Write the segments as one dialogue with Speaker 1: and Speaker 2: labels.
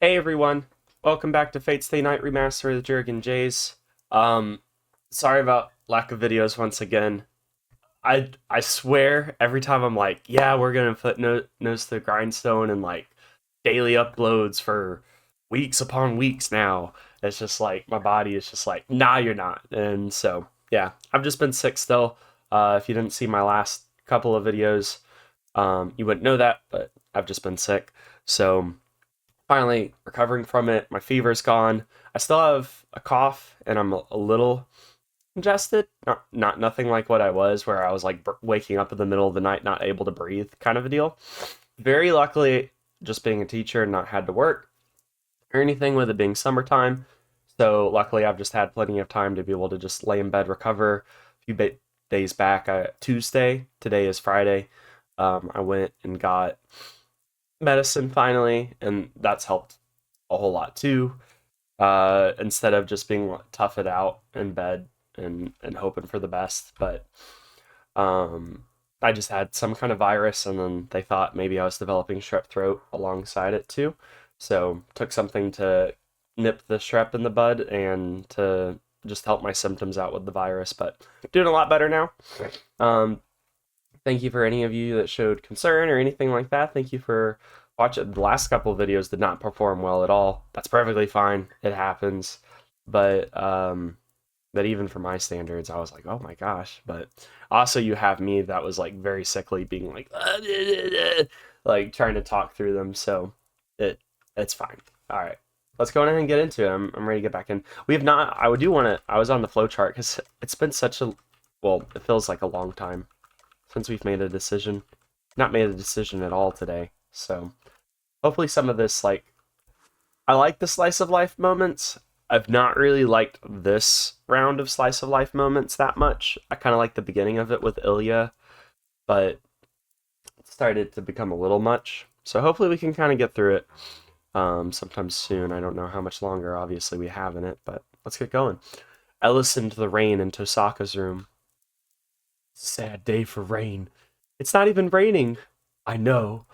Speaker 1: Hey everyone, welcome back to Fate's Stay Night Remastered with Jurgen Jays. Sorry about lack of videos once again. I swear every time I'm like, yeah, we're gonna put nose to the grindstone and like daily uploads for weeks upon weeks now. It's just like my body is just like, nah, you're not. And so yeah, I've just been sick still. If you didn't see my last couple of videos, you wouldn't know that, but I've just been sick. So finally recovering from it. My fever's gone. I still have a cough and I'm a little congested. Not nothing like what I was, where I was like waking up in the middle of the night, not able to breathe, kind of a deal. Very luckily, just being a teacher and not had to work or anything with it being summertime. So luckily, I've just had plenty of time to be able to just lay in bed, recover. A few days back, Tuesday. Today is Friday. I went and got medicine finally, and that's helped a whole lot too. Instead of just being tough it out in bed and hoping for the best. But I just had some kind of virus, and then they thought maybe I was developing strep throat alongside it too. So took something to nip the strep in the bud and to just help my symptoms out with the virus. But doing a lot better now. Um, Thank you for any of you that showed concern or anything like that. Thank you for watching. The last couple of videos did not perform well at all. That's perfectly fine. It happens. But even for my standards, I was like, oh my gosh. But also you have me that was like very sickly, being like, like trying to talk through them. So it it's fine. All right. Let's go ahead and get into it. I'm ready to get back in. We have not. I do want to. I was on the flow chart because it's been such a, well, it feels like a long time since we've made a decision. Not made a decision at all today. So hopefully some of this, like, I like the slice of life moments. I've not really liked this round of slice of life moments that much. I kind of like the beginning of it with Illya, but it started to become a little much. So hopefully we can kind of get through it sometime soon. I don't know how much longer, obviously, we have in it, but let's get going. I listened to the rain in Tosaka's room. Sad day for rain. It's not even raining. I know.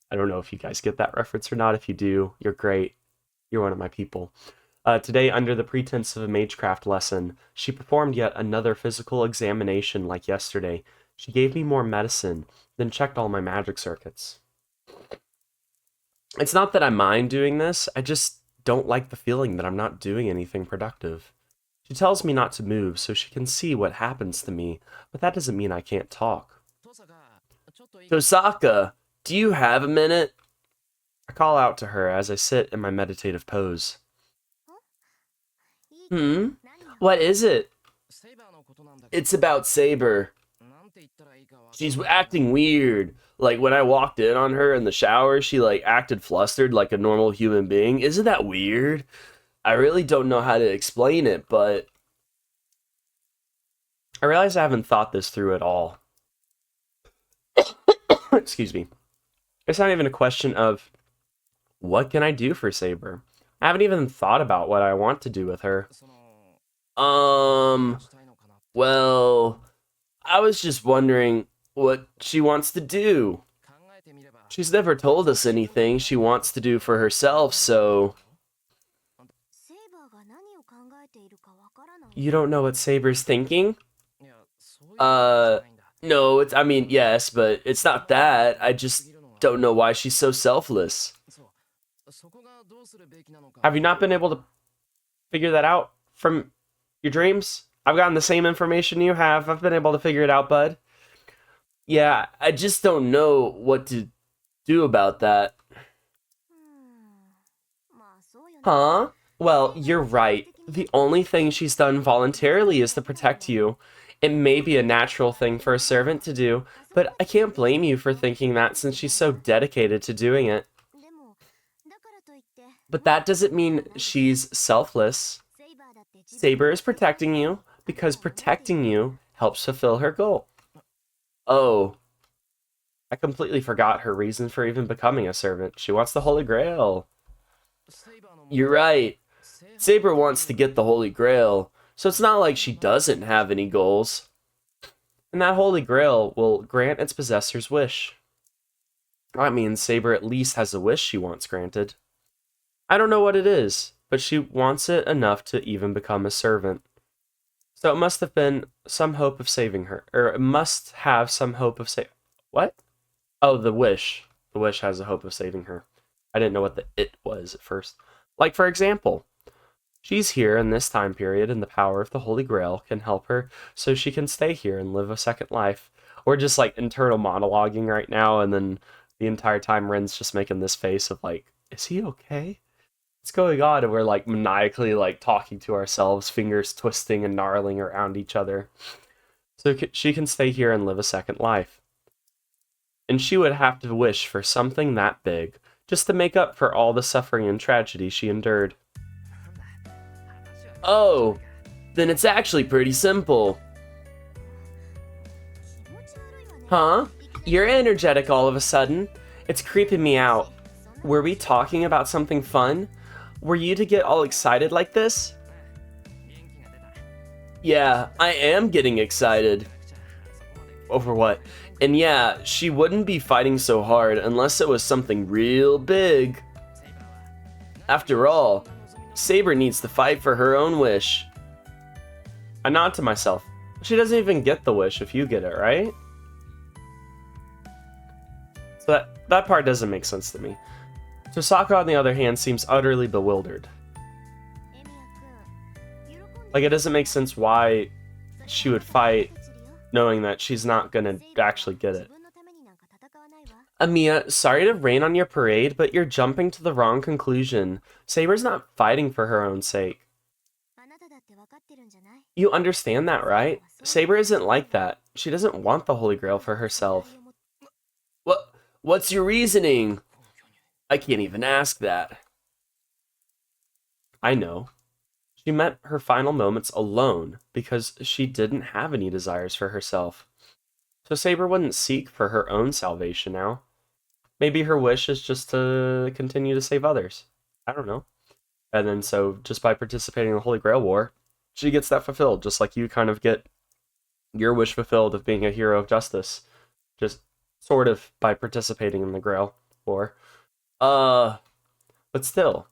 Speaker 1: I don't know if you guys get that reference or not. If you do, you're great. You're one of my people. Today, under the pretense of a magecraft lesson, she performed yet another physical examination like yesterday. She gave me more medicine, then checked all my magic circuits. It's not that I mind doing this, I just don't like the feeling that I'm not doing anything productive. She tells me not to move so she can see what happens to me, but that doesn't mean I can't talk. Tohsaka, do you have a minute? I call out to her as I sit in my meditative pose. Hmm? What is it? It's about Saber. She's acting weird. Like when I walked in on her in the shower, she like acted flustered like a normal human being. Isn't that weird? I really don't know how to explain it, but I realize I haven't thought this through at all. Excuse me. It's not even a question of what can I do for Saber. I haven't even thought about what I want to do with her. Um, well, I was just wondering what she wants to do. She's never told us anything she wants to do for herself, so you don't know what Saber's thinking? Uh, no, I mean, yes, but it's not that. I just don't know why she's so selfless. Have you not been able to figure that out from your dreams? I've gotten the same information you have. I've been able to figure it out, bud. Yeah, I just don't know what to do about that. Huh? Well, you're right. The only thing she's done voluntarily is to protect you. It may be a natural thing for a servant to do, but I can't blame you for thinking that since she's so dedicated to doing it. But that doesn't mean she's selfless. Saber is protecting you because protecting you helps fulfill her goal. Oh, I completely forgot her reason for even becoming a servant. She wants the Holy Grail. You're right. Saber wants to get the Holy Grail, so it's not like she doesn't have any goals. And that Holy Grail will grant its possessor's wish. That means Saber at least has a wish she wants granted. I don't know what it is, but she wants it enough to even become a servant. So it must have been some hope of saving her. Or it must have some hope of What? Oh, the wish. The wish has a hope of saving her. I didn't know what the it was at first. Like, for example, she's here in this time period and the power of the Holy Grail can help her so she can stay here and live a second life. We're just like internal monologuing right now, and then the entire time Rin's just making this face of like, is he okay? What's going on? And we're like maniacally like talking to ourselves, fingers twisting and gnarling around each other. So she can stay here and live a second life. And she would have to wish for something that big, just to make up for all the suffering and tragedy she endured. Oh, then it's actually pretty simple. Huh? You're energetic all of a sudden. It's creeping me out. Were we talking about something fun? Were you to get all excited like this? Yeah, I am getting excited. Over what? And yeah, she wouldn't be fighting so hard unless it was something real big. After all, Saber needs to fight for her own wish. I nod to myself. She doesn't even get the wish if you get it, right? So that part doesn't make sense to me. Tohsaka, on the other hand, seems utterly bewildered. Like, it doesn't make sense why she would fight knowing that she's not gonna actually get it. Emiya, sorry to rain on your parade, but you're jumping to the wrong conclusion. Saber's not fighting for her own sake. You understand that, right? Saber isn't like that. She doesn't want the Holy Grail for herself. What's your reasoning? I can't even ask that. I know. She met her final moments alone because she didn't have any desires for herself. So Saber wouldn't seek for her own salvation now. Maybe her wish is just to continue to save others. I don't know. And then so just by participating in the Holy Grail War, she gets that fulfilled, just like you kind of get your wish fulfilled of being a hero of justice. Just sort of by participating in the Grail War. But still,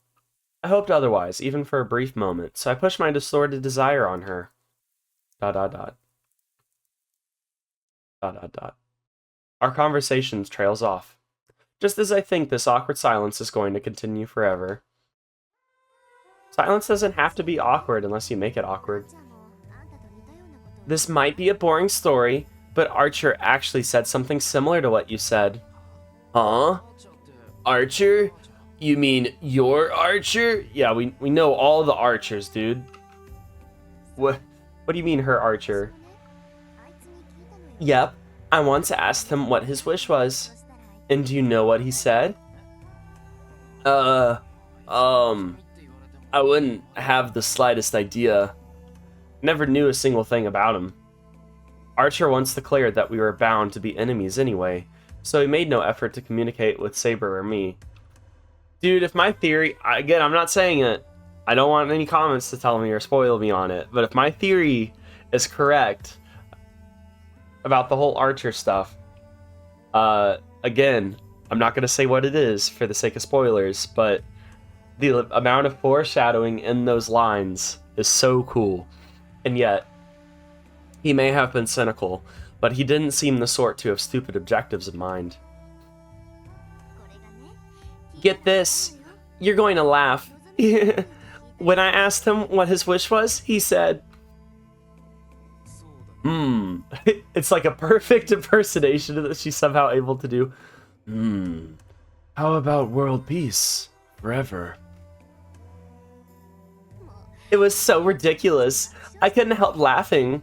Speaker 1: I hoped otherwise, even for a brief moment, so I pushed my distorted desire on her. ... Our conversation trails off. Just as I think this awkward silence is going to continue forever. Silence doesn't have to be awkward unless you make it awkward. This might be a boring story, but Archer actually said something similar to what you said. Huh? Archer? You mean your Archer? Yeah, we know all the Archers, dude. What do you mean her Archer? Yep, I once asked him what his wish was. And do you know what he said? I wouldn't have the slightest idea. Never knew a single thing about him. Archer once declared that we were bound to be enemies anyway, so he made no effort to communicate with Saber or me. Dude, if my theory... Again, I'm not saying it. I don't want any comments to tell me or spoil me on it, but if my theory is correct about the whole Archer stuff, again, I'm not going to say what it is for the sake of spoilers, but the amount of foreshadowing in those lines is so cool. And yet, he may have been cynical, but he didn't seem the sort to have stupid objectives in mind. Get this, you're going to laugh. When I asked him what his wish was, he said, It's like a perfect impersonation that she's somehow able to do. How about world peace forever? It was so ridiculous. I couldn't help laughing.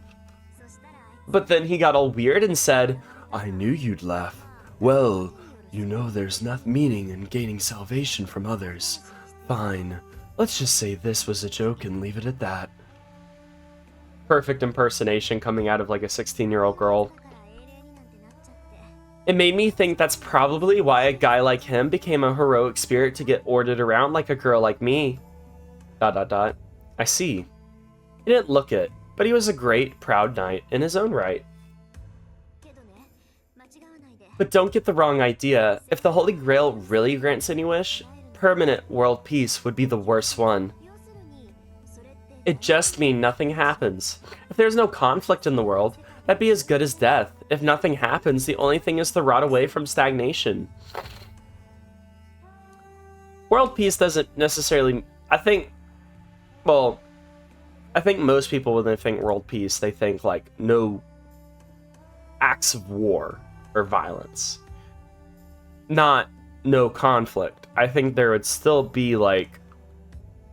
Speaker 1: But then he got all weird and said, I knew you'd laugh. Well, you know there's not meaning in gaining salvation from others. Fine. Let's just say this was a joke and leave it at that. Perfect impersonation coming out of like a 16-year-old girl. It made me think that's probably why a guy like him became a heroic spirit to get ordered around like a girl like me. ... I see. He didn't look it, but he was a great, proud knight in his own right. But don't get the wrong idea. If the Holy Grail really grants any wish, permanent world peace would be the worst one. It just means nothing happens. If there's no conflict in the world, that'd be as good as death. If nothing happens, the only thing is to rot away from stagnation. World peace doesn't necessarily... I think most people, when they think world peace, they think, like, no acts of war or violence. Not no conflict. I think there would still be, like,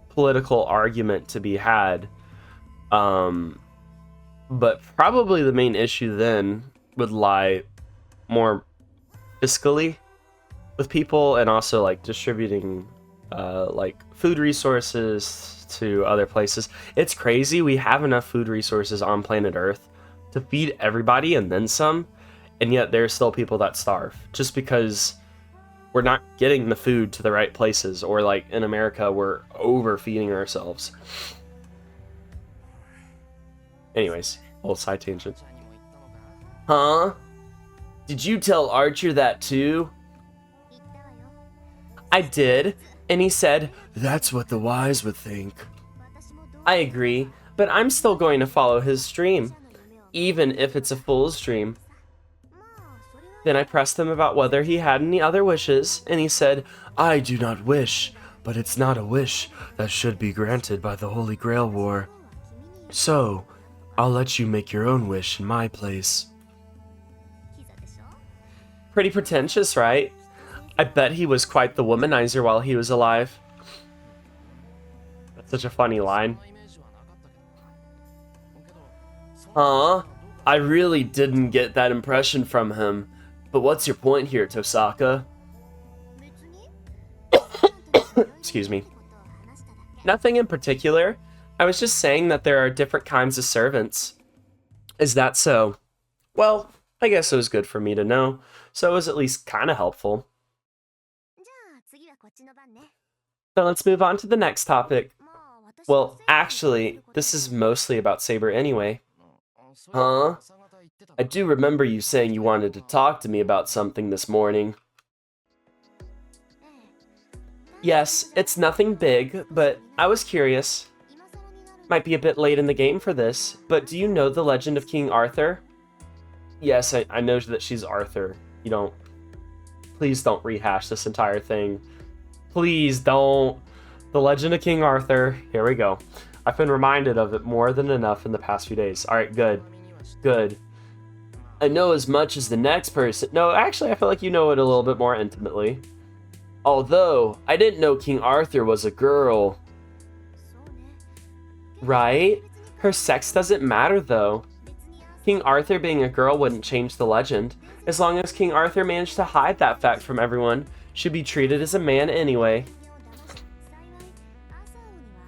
Speaker 1: political argument to be had. But probably the main issue then would lie more fiscally with people, and also like distributing like food resources to other places. It's crazy. We have enough food resources on planet Earth to feed everybody and then some, and yet there's still people that starve just because we're not getting the food to the right places, or like in America, we're overfeeding ourselves. Anyways, old side tangent. Huh? Did you tell Archer that too? I did, and he said, "That's what the wise would think." I agree, but I'm still going to follow his dream, even if it's a fool's dream. Then I pressed him about whether he had any other wishes, and he said, "I do not wish, but it's not a wish that should be granted by the Holy Grail War. So, I'll let you make your own wish in my place." Pretty pretentious, right? I bet he was quite the womanizer while he was alive. That's such a funny line. Huh? I really didn't get that impression from him. But what's your point here, Tohsaka? Excuse me. Nothing in particular. I was just saying that there are different kinds of servants. Is that so? Well, I guess it was good for me to know, so it was at least kind of helpful. Then let's move on to the next topic. Well, actually, this is mostly about Saber anyway. Huh? I do remember you saying you wanted to talk to me about something this morning. Yes, it's nothing big, but I was curious. Might be a bit late in the game for this, but do you know the legend of King Arthur? Yes, I know that she's Arthur. Please don't rehash this entire thing. Please don't. The Legend of King Arthur. Here we go. I've been reminded of it more than enough in the past few days. Alright, good. Good. I know as much as the next person. No, actually, I feel like you know it a little bit more intimately. Although, I didn't know King Arthur was a girl. Right? Her sex doesn't matter, though. King Arthur being a girl wouldn't change the legend. As long as King Arthur managed to hide that fact from everyone, she'd be treated as a man anyway.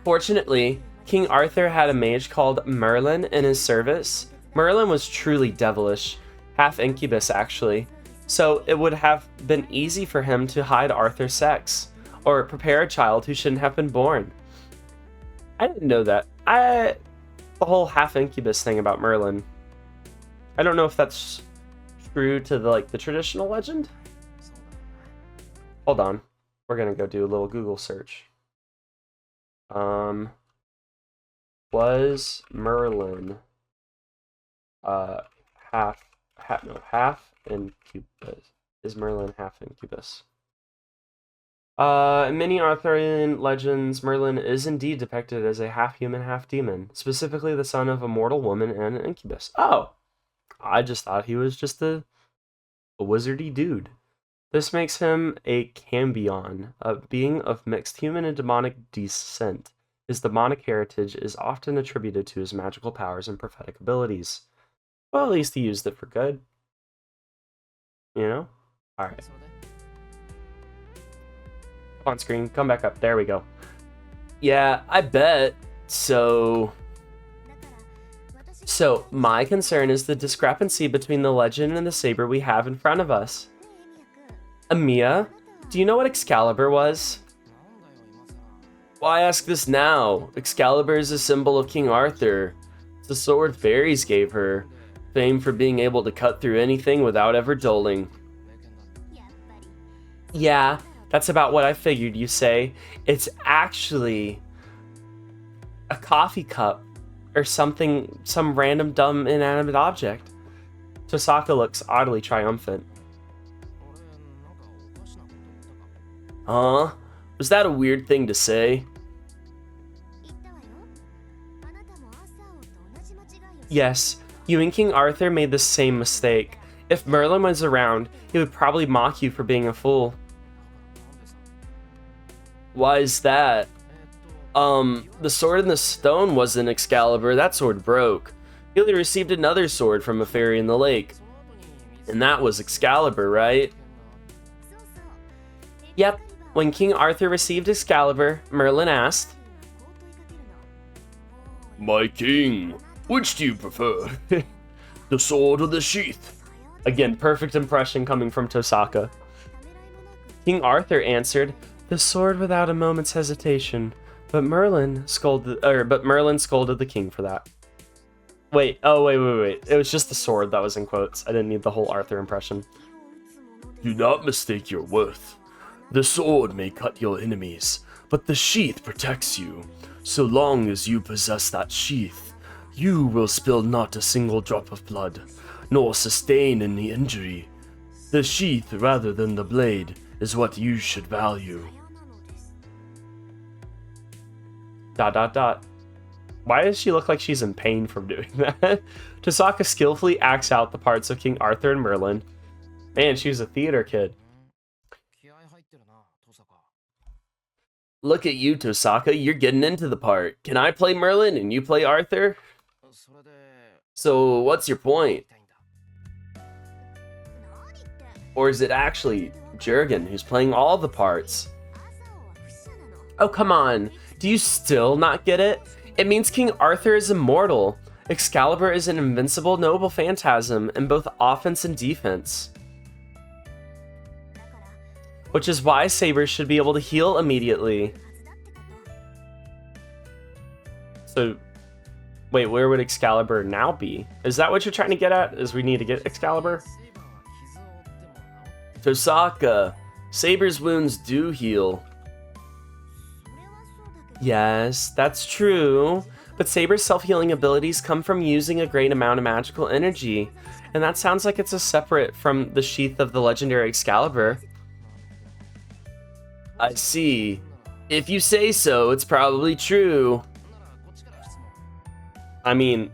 Speaker 1: Fortunately, King Arthur had a mage called Merlin in his service. Merlin was truly devilish, half incubus actually, so it would have been easy for him to hide Arthur's sex, or prepare a child who shouldn't have been born. I didn't know that. The whole half incubus thing about Merlin, I don't know if that's true to the traditional legend. Hold on, we're gonna go do a little Google search. Was Merlin half incubus? Is Merlin half incubus? In many Arthurian legends, Merlin is indeed depicted as a half-human, half-demon, specifically the son of a mortal woman and an incubus. Oh! I just thought he was just a wizardy dude. This makes him a cambion, a being of mixed human and demonic descent. His demonic heritage is often attributed to his magical powers and prophetic abilities. Well, at least he used it for good. You know? Alright. On screen, come back up. There we go. Yeah, I bet. So, my concern is the discrepancy between the legend and the saber we have in front of us. Emiya, do you know what Excalibur was? Why ask this now? Excalibur is a symbol of King Arthur. It's the sword fairies gave her, famed for being able to cut through anything without ever dulling. Yeah, That's about what I figured, you say. It's actually a coffee cup or something, some random dumb inanimate object. Tohsaka looks oddly triumphant. Huh? Was that a weird thing to say? Yes, you and King Arthur made the same mistake. If Merlin was around, he would probably mock you for being a fool. Why is that? The sword in the stone wasn't Excalibur, that sword broke. Illya received another sword from a fairy in the lake. And that was Excalibur, right? Yep, when King Arthur received Excalibur, Merlin asked, "My king, which do you prefer? The sword or the sheath?" Again, perfect impression coming from Tohsaka. King Arthur answered, "The sword without a moment's hesitation." But Merlin scolded the king for that. Wait. It was just the sword that was in quotes. I didn't need the whole Arthur impression. "Do not mistake your worth. The sword may cut your enemies, but the sheath protects you. So long as you possess that sheath, you will spill not a single drop of blood, nor sustain any injury. The sheath, rather than the blade, is what you should value." ... Why does she look like she's in pain from doing that? Tohsaka skillfully acts out the parts of King Arthur and Merlin. Man, she was a theater kid. Look at you, Tohsaka, you're getting into the part. Can I play Merlin and you play Arthur? So, what's your point? Or is it actually Jurgen who's playing all the parts? Oh, come on. Do you still not get it? It means King Arthur is immortal. Excalibur is an invincible noble phantasm in both offense and defense. Which is why Saber should be able to heal immediately. So, wait, where would Excalibur now be? Is that what you're trying to get at? Is we need to get Excalibur? Tohsaka, Saber's wounds do heal. Yes, that's true. But Saber's self-healing abilities come from using a great amount of magical energy. And that sounds like it's a separate from the sheath of the legendary Excalibur. I see. If you say so, it's probably true. I mean,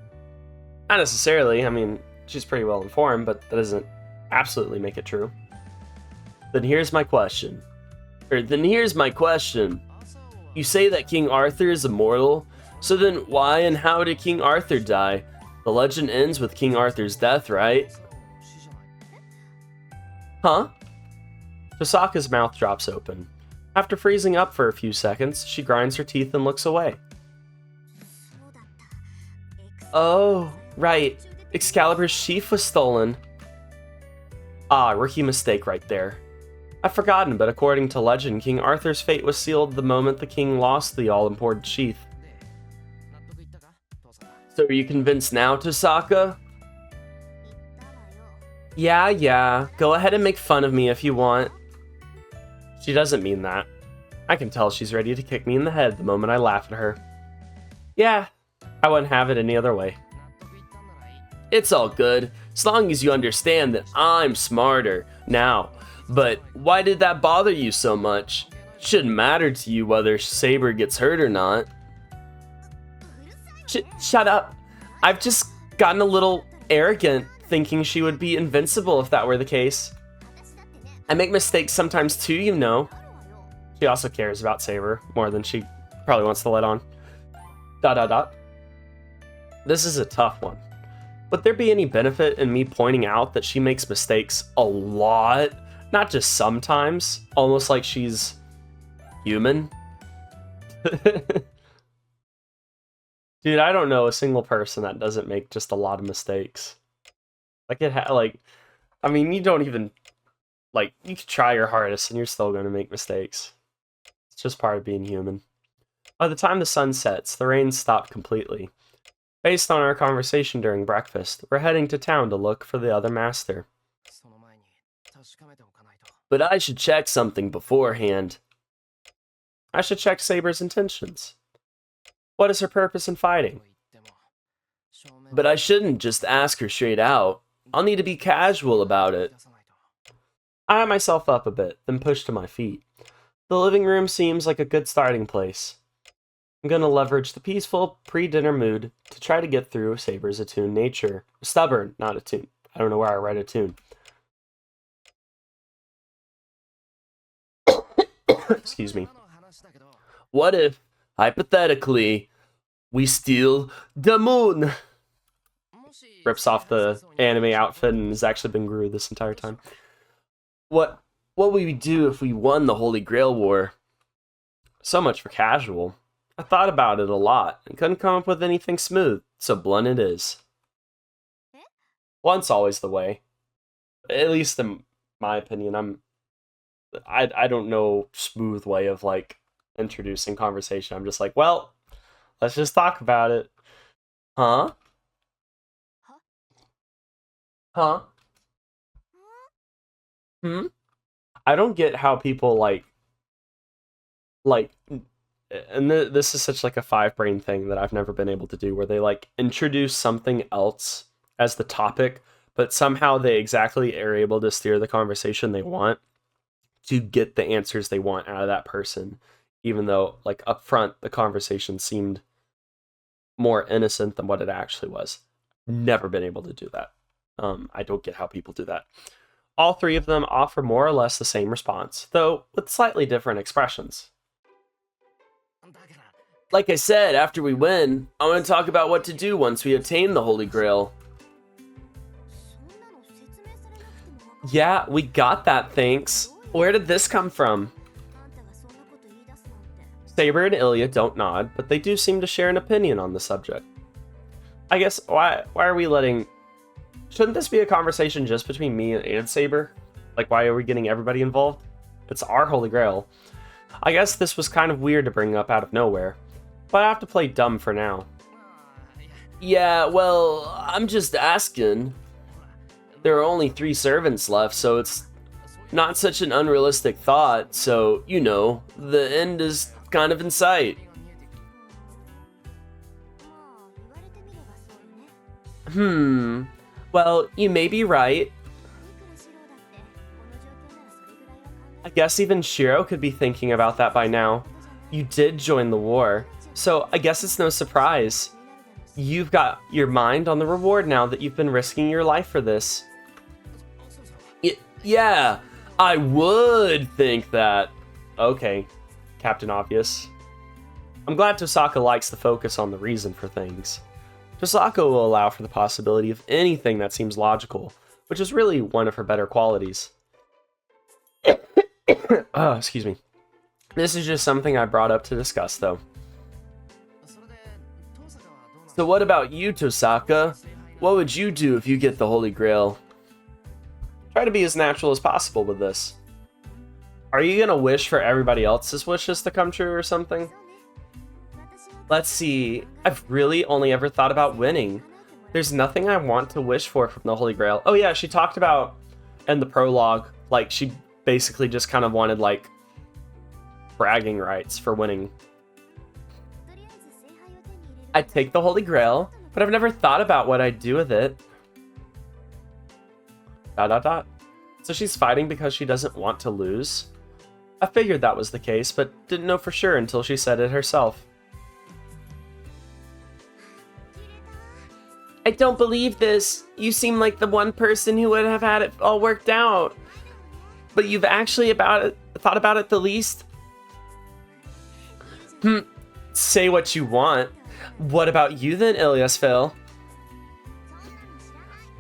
Speaker 1: not necessarily. I mean, she's pretty well informed, but that doesn't absolutely make it true. Then here's my question. You say that King Arthur is immortal, so then why and how did King Arthur die? The legend ends with King Arthur's death, right? Huh? Tohsaka's mouth drops open. After freezing up for a few seconds, she grinds her teeth and looks away. Oh, right. Excalibur's sheath was stolen. Ah, rookie mistake right there. I've forgotten, but according to legend, King Arthur's fate was sealed the moment the king lost the all-important sheath. So are you convinced now, Tohsaka? Yeah. Go ahead and make fun of me if you want. She doesn't mean that. I can tell she's ready to kick me in the head the moment I laugh at her. Yeah, I wouldn't have it any other way. It's all good, as long as you understand that I'm smarter now. But why did that bother you so much? It shouldn't matter to you whether Saber gets hurt or not. Shut up. I've just gotten a little arrogant thinking she would be invincible if that were the case. I make mistakes sometimes too, you know. She also cares about Saber more than she probably wants to let on. ... This is a tough one. Would there be any benefit in me pointing out that she makes mistakes a lot? Not just sometimes, almost like she's human. Dude, I don't know a single person that doesn't make just a lot of mistakes. I mean, you don't even, you could try your hardest and you're still going to make mistakes. It's just part of being human. By the time the sun sets, the rain stopped completely. Based on our conversation during breakfast, we're heading to town to look for the other master. But I should check something beforehand. I should check Saber's intentions. What is her purpose in fighting? But I shouldn't just ask her straight out. I'll need to be casual about it. I eye myself up a bit, then push to my feet. The living room seems like a good starting place. I'm going to leverage the peaceful, pre-dinner mood to try to get through Saber's attuned nature. Stubborn, not attuned. I don't know where I read attune. Excuse me. What if, hypothetically, we steal the moon? Rips off the anime outfit and has actually been Guru this entire time. What would we do if we won the Holy Grail War? So much for casual. I thought about it a lot and couldn't come up with anything smooth, so blunt it is. Blunt's always the way. At least in my opinion. I don't know smooth way of like introducing conversation. I'm just like, well, let's just talk about it. Huh? Huh? Hmm? I don't get how people like, and this is such like a five brain thing that I've never been able to do, where they like introduce something else as the topic, but somehow they exactly are able to steer the conversation they want to get the answers they want out of that person, even though like up front the conversation seemed more innocent than what it actually was. Never been able to do that. I don't get how people do that. All three of them offer more or less the same response, though with slightly different expressions. Like I said, after we win, I want to talk about what to do once we attain the Holy Grail. Yeah, we got that, thanks. Where did this come from? Saber and Illya don't nod, but they do seem to share an opinion on the subject. I guess, why are we letting... Shouldn't this be a conversation just between me and Saber? Like, why are we getting everybody involved? It's our Holy Grail. I guess this was kind of weird to bring up out of nowhere, but I have to play dumb for now. Yeah, well, I'm just asking. There are only 3 servants left, so it's not such an unrealistic thought, so, you know, the end is kind of in sight. Well, you may be right. I guess even Shirou could be thinking about that by now. You did join the war, so I guess it's no surprise. You've got your mind on the reward now that you've been risking your life for this. Yeah, I would think that. Okay, Captain Obvious. I'm glad Tohsaka likes the focus on the reason for things. Tohsaka will allow for the possibility of anything that seems logical, which is really one of her better qualities. Oh, excuse me. This is just something I brought up to discuss, though. So what about you, Tohsaka? What would you do if you get the Holy Grail? Try to be as natural as possible with this. Are you gonna wish for everybody else's wishes to come true or something? Let's see. I've really only ever thought about winning. There's nothing I want to wish for from the Holy Grail. Oh yeah, she talked about in the prologue, like she basically just kind of wanted like bragging rights for winning. I'd take the Holy Grail, but I've never thought about what I'd do with it. ... So she's fighting because she doesn't want to lose? I figured that was the case, but didn't know for sure until she said it herself. I don't believe this. You seem like the one person who would have had it all worked out. But you've actually thought about it the least? Say what you want. What about you then, Ilyasfil?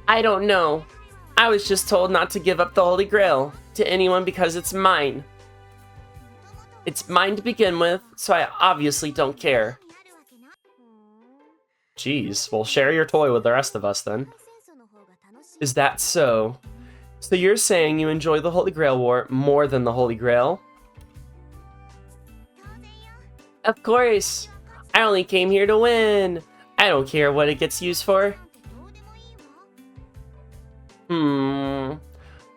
Speaker 1: I don't know. I was just told not to give up the Holy Grail to anyone because it's mine. It's mine to begin with, so I obviously don't care. Jeez, well, share your toy with the rest of us then. Is that so? So you're saying you enjoy the Holy Grail War more than the Holy Grail? Of course. I only came here to win. I don't care what it gets used for.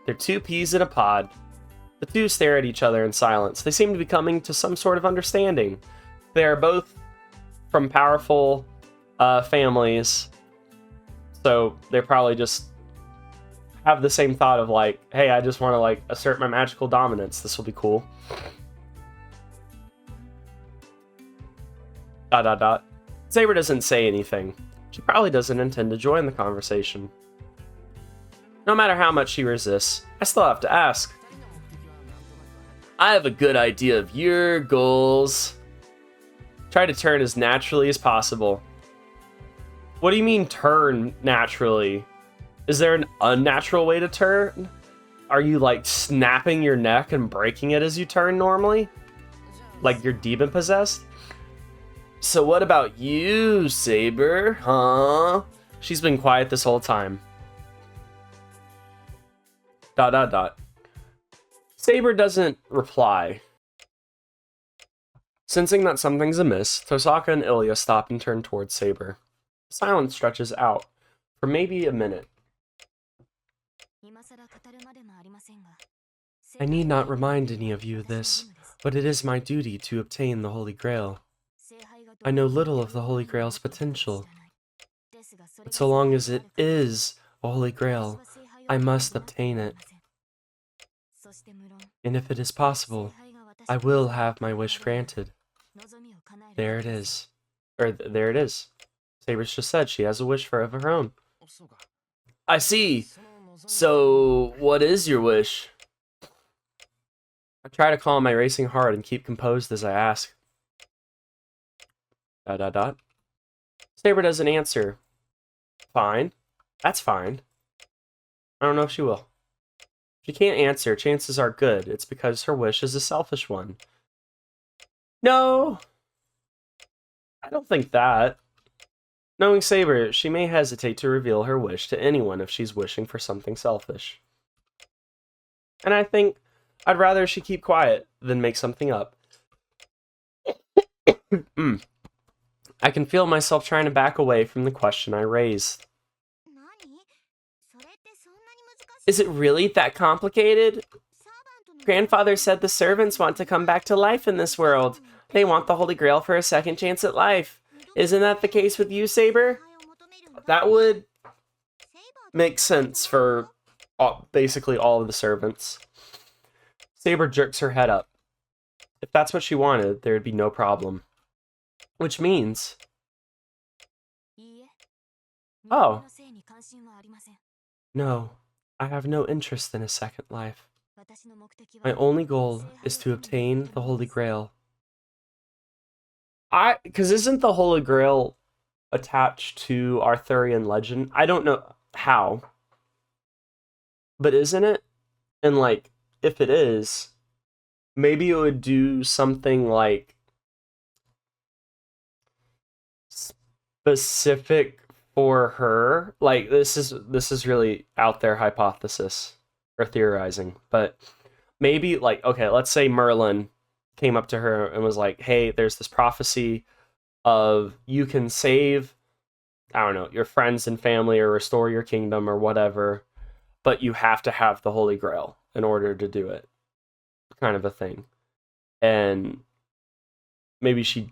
Speaker 1: They're 2 peas in a pod. The two stare at each other in silence. They seem to be coming to some sort of understanding. They are both from powerful families, so they probably just have the same thought of like, hey, I just want to like assert my magical dominance. This will be cool. ... Saber doesn't say anything. She probably doesn't intend to join the conversation. No matter how much she resists, I still have to ask. I have a good idea of your goals. Try to turn as naturally as possible. What do you mean turn naturally? Is there an unnatural way to turn? Are you like snapping your neck and breaking it as you turn normally? Like you're demon possessed? So what about you, Saber? Huh? She's been quiet this whole time. ... Saber doesn't reply. Sensing that something's amiss, Tohsaka and Illya stop and turn towards Saber. Silence stretches out for maybe a minute. I need not remind any of you of this, but it is my duty to obtain the Holy Grail. I know little of the Holy Grail's potential, but so long as it is a Holy Grail, I must obtain it. And if it is possible, I will have my wish granted. There it is. There it is. Saber's just said she has a wish of her own. I see. So, what is your wish? I try to calm my racing heart and keep composed as I ask. ... Saber doesn't answer. Fine. That's fine. I don't know if she will. If she can't answer, chances are good. It's because her wish is a selfish one. No! I don't think that. Knowing Saber, she may hesitate to reveal her wish to anyone if she's wishing for something selfish. And I think I'd rather she keep quiet than make something up. I can feel myself trying to back away from the question I raised. Is it really that complicated? Grandfather said the servants want to come back to life in this world. They want the Holy Grail for a second chance at life. Isn't that the case with you, Saber? That would make sense for basically all of the servants. Saber jerks her head up. If that's what she wanted, there'd be no problem. Which means... Oh. No, I have no interest in a second life. My only goal is to obtain the Holy Grail. Because isn't the Holy Grail attached to Arthurian legend? I don't know how. But isn't it? And like, if it is, maybe it would do something like specific for her. Like this is really out there hypothesis or theorizing, but maybe like, okay, let's say Merlin came up to her and was like, hey, there's this prophecy of you can save, I don't know, your friends and family or restore your kingdom or whatever, but you have to have the Holy Grail in order to do it, kind of a thing. And maybe she,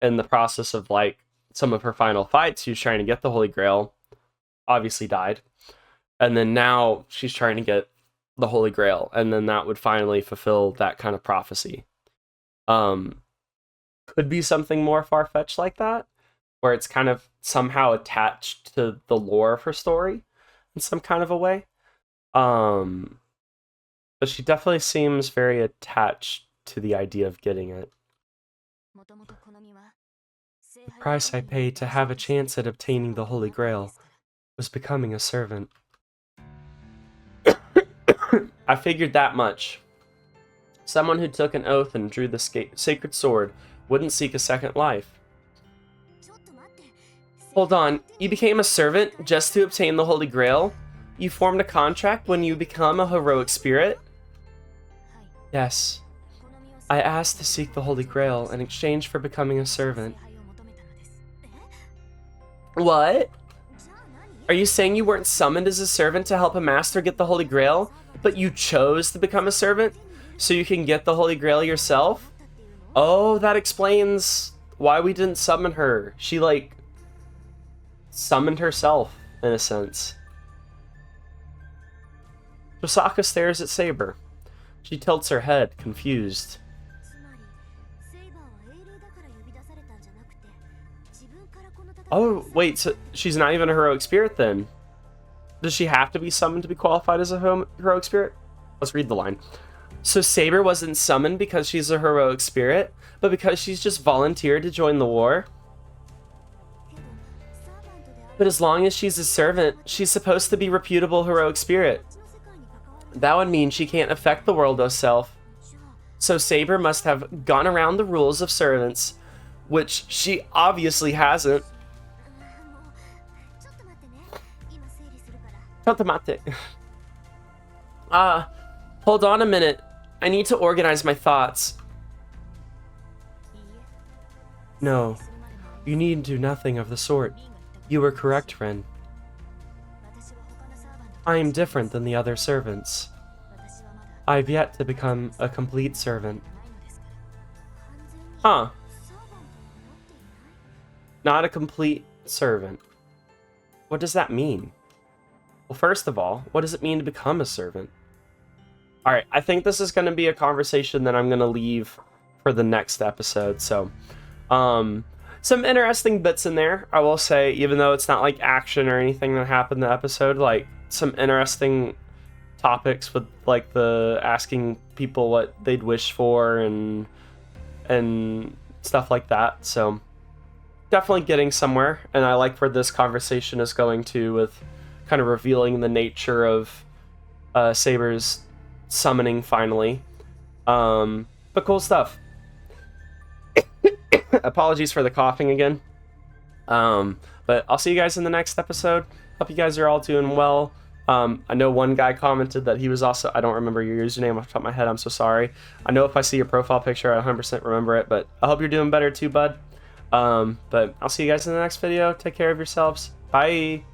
Speaker 1: in the process of like some of her final fights, she was trying to get the Holy Grail, obviously died, and then now she's trying to get the Holy Grail, and then that would finally fulfill that kind of prophecy. Could be something more far-fetched like that, where it's kind of somehow attached to the lore of her story in some kind of a way. But she definitely seems very attached to the idea of getting it. The price I paid to have a chance at obtaining the Holy Grail was becoming a servant. I figured that much. Someone who took an oath and drew the sacred sword wouldn't seek a second life. Hold on, you became a servant just to obtain the Holy Grail? You formed a contract when you become a heroic spirit? Yes. I asked to seek the Holy Grail in exchange for becoming a servant. What? Are you saying you weren't summoned as a servant to help a master get the Holy Grail, but you chose to become a servant? So you can get the Holy Grail yourself? Oh, that explains why we didn't summon her. She, like, summoned herself, in a sense. Tohsaka stares at Saber. She tilts her head, confused. Oh, wait, so she's not even a heroic spirit then? Does she have to be summoned to be qualified as a heroic spirit? Let's read the line. So Saber wasn't summoned because she's a heroic spirit, but because she's just volunteered to join the war? But as long as she's a servant, she's supposed to be reputable heroic spirit. That would mean she can't affect the world herself. So Saber must have gone around the rules of servants, which she obviously hasn't. Hold on a minute. I need to organize my thoughts. No, you need do nothing of the sort. You were correct, Rin. I am different than the other servants. I've yet to become a complete servant. Huh. Not a complete servant. What does that mean? Well, first of all, what does it mean to become a servant? Alright, I think this is going to be a conversation that I'm going to leave for the next episode, so... some interesting bits in there, I will say, even though it's not like action or anything that happened in the episode, like some interesting topics with like the asking people what they'd wish for and stuff like that. So definitely getting somewhere, and I like where this conversation is going to, with kind of revealing the nature of Saber's summoning finally. But cool stuff. Apologies for the coughing again. But I'll see you guys in the next episode. Hope you guys are all doing well. I know one guy commented that he was also... I don't remember your username off the top of my head. I'm so sorry. I know if I see your profile picture, I 100% remember it. But I hope you're doing better too, bud. But I'll see you guys in the next video. Take care of yourselves. Bye.